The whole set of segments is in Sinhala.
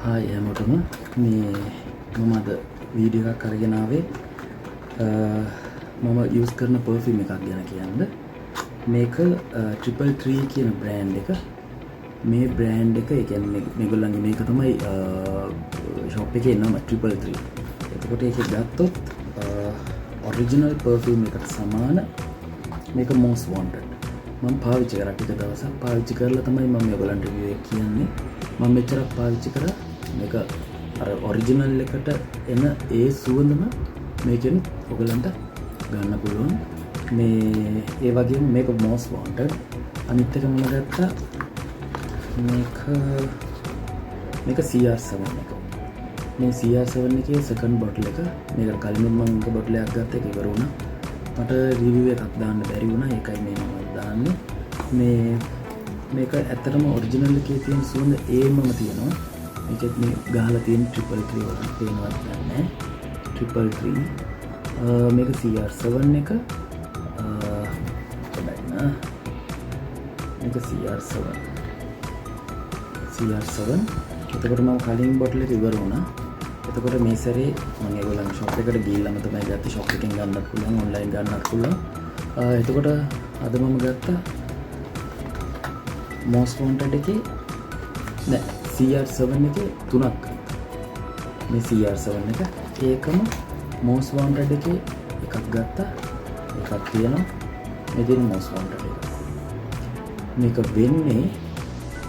හායි හැමෝටම මේ මම අද වීඩියෝ එකක් අරගෙන ආවේ මම යූස් කරන පර්ෆියුම් එකක් ගැන කියන්න. මේක ට්‍රිපල් 3 කියන බ්‍රෑන්ඩ් එක. මේ බ්‍රෑන්ඩ් එක ඒ කියන්නේ මේගොල්ලන්ගේ මේක තමයි ෂොප් එකේ නම ට්‍රිපල් 3. එතකොට ඒක ගත්තොත් ඔරිජිනල් පර්ෆියුම් එකට සමාන මේක most wanted. මම පාවිච්චි කරා ටික දවසක් පාවිච්චි කරලා තමයි මම මේගොල්ලන්ට රිවිව් එක කියන්නේ. මම මෙච්චරක් පාවිච්චි කරා මේක අර ඔරිජිනල් එකට එන ඒ සුවඳම මේකෙන් ඔයගලන්ට ගන්න පුළුවන්. මේ ඒ වගේම මේක most wanted. අනිත් එක මම ගත්තා මේක CR7 එක. මේ CR7 එකේ සෙකන්ඩ් බොටල් එක. මේක කලින් මම එක බොටල් එකක් ගත්තා ඒක ඉවර වුණා. මට රිවිව් එකක් දාන්න බැරි වුණා. ඒකයි මේ මම දාන්නේ. මේක ඇත්තටම ඔරිජිනල් එකේ තියෙන සුවඳ ඒමම තියෙනවා. මේකෙත් මේ ගහලා තියෙන ට්‍රිපල් 3 වගේ පේනවත් නැහැ. ට්‍රිපල් 3 මේක CR7 එක මේක CR7 එතකොට මම කලින් බොටල් එක ඉවර වුණා. එතකොට මේ සැරේ මම ඒගොල්ලන්ගේ ෂොප් එකට ගිහිල්ලාම තමයි ගත්තේ. ෂොප් එකෙන් ගන්නත් පුළුවන්, ඔන්ලයින් ගන්නත් පුළුවන්. එතකොට අද මම ගත්තා most wanted එකේ නෑ CR7 එකේ තුනක් ගත්තා. මේ CR7 එක ඒකම most wanted එකේ එකක් ගත්තා. එකක් තියෙනවා. මේ තියෙන most wanted එක. මේක වෙන්නේ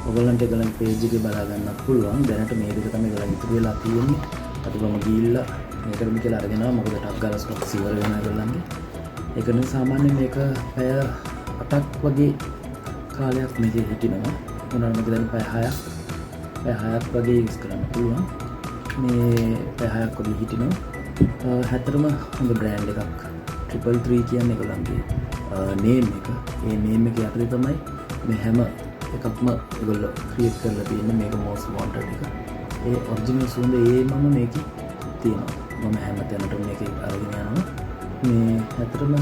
ඔයගලන්ට ඒගොල්ලන් page එකේ බලා ගන්නත් පුළුවන්. දැනට මේ දෙක තමයි ඒගොල්ලන් ඉතුරු වෙලා තියෙන්නේ. අද මම ගිහිල්ලා මේකට කියලා අරගෙන ආවා. මොකද ටක් ගාලා ස්ටොක් ඉවර වෙනවා ඒගොල්ලන්ගේ. ඒක නිසා සාමාන්‍යයෙන් මේක පැය 8ක් වගේ කාලයක් මේකේ හිටිනවා. මොනවාද මම දැන් පැය 6ක් වගේ යූස් කරන්න පුළුවන්. මේ පැය 6ක් වගේ හිටිනවා. හැතරම හොඳ බ්‍රෑන්ඩ් එකක්. ට්‍රිපල් 3 කියන්නේ ඒගොල්ලන්ගේ නේම් එක. ඒ නේම් එක යටතේ තමයි මේ හැම එකක්ම ඒගොල්ලෝ ක්‍රියේට් කරලා තියෙන්නේ. මේක most wanted එක. ඒ ඔරිජිනල් සුවඳ ඒමම මේකේ තියෙනවා. මම හැම තැනටම මේක අරගෙන යනවා. මේ ඇත්තටම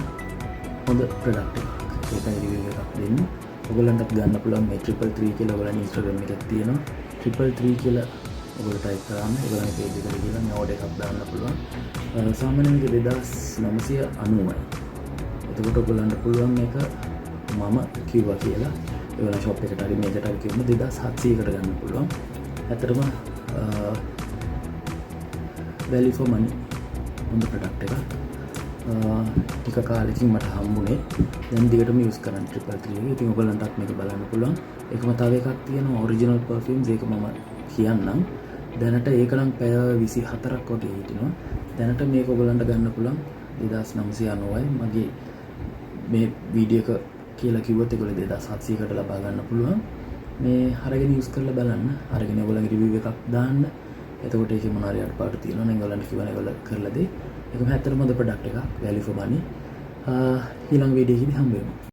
හොඳ ප්‍රොඩක්ට් එකක්. ඒකයි රිවිව් එකක් දෙන්නේ. ඔයගලන්ටත් ගන්න පුළුවන් මේ ට්‍රිපල් 3 කියලා ඔයගලන් Instagram එකේ තියෙනවා. ට්‍රිපල් 3 කියලා ඔයගොල්ලෝ ටයිප් කරාම ඔයගලන්ගේ page එකට ගිහලා මේ ඕඩර් එකක් දාන්න පුළුවන්. සාමාන්‍යයෙන් මේක 2990යි. එතකොට ඔයගලන්ට පුළුවන් මේක මම කිව්වා කියලා ඔයගොල්ලෝ shop එකට හරි මේකට හරි කිව්වම 2700කට ගන්න පුළුවන්. ඇත්තටම value for money හොඳ ප්‍රොඩක්ට් එකක්. ටික කාලෙකින් මට හම්බුනේ. දැන් දිගටම යූස් කරන්න ට්‍රිපල් 3 එක. ඉතින් ඔයගලන්ටත් මේක බලන්න පුළුවන්. ඒකම තව එකක් තියෙනවා ඔරිජිනල් පර්ෆියුම්ස්. ඒක මම කියන්නම්. දැනට ඒක නම් පැය 24ක් වගේ හිටිනවා. දැනට මේක ඔයගලන්ට ගන්න පුළුවන් 2990යි. මගේ මේ වීඩියෝ එක කියලා කිව්වොත් ඒගොල්ලෝ 2700කට ලබා ගන්න පුළුවන්. මේ අරගෙන යූස් කරලා බලන්න. අරගෙන ඔයගලන්ගේ රිවිව් එකක් දාන්න. එතකොට ඒකේ මොනවා හරි අඩපාඩු තියෙනවා නම් ඔයගලන්ට කියවන ඒගොල්ලෝ කරලා දෙයි. ඒකම ඇත්තටම හොඳ ප්‍රොඩක්ට් එකක්. value for money. ඊළඟ වීඩියෝ එකේදී හම්බ වෙමු.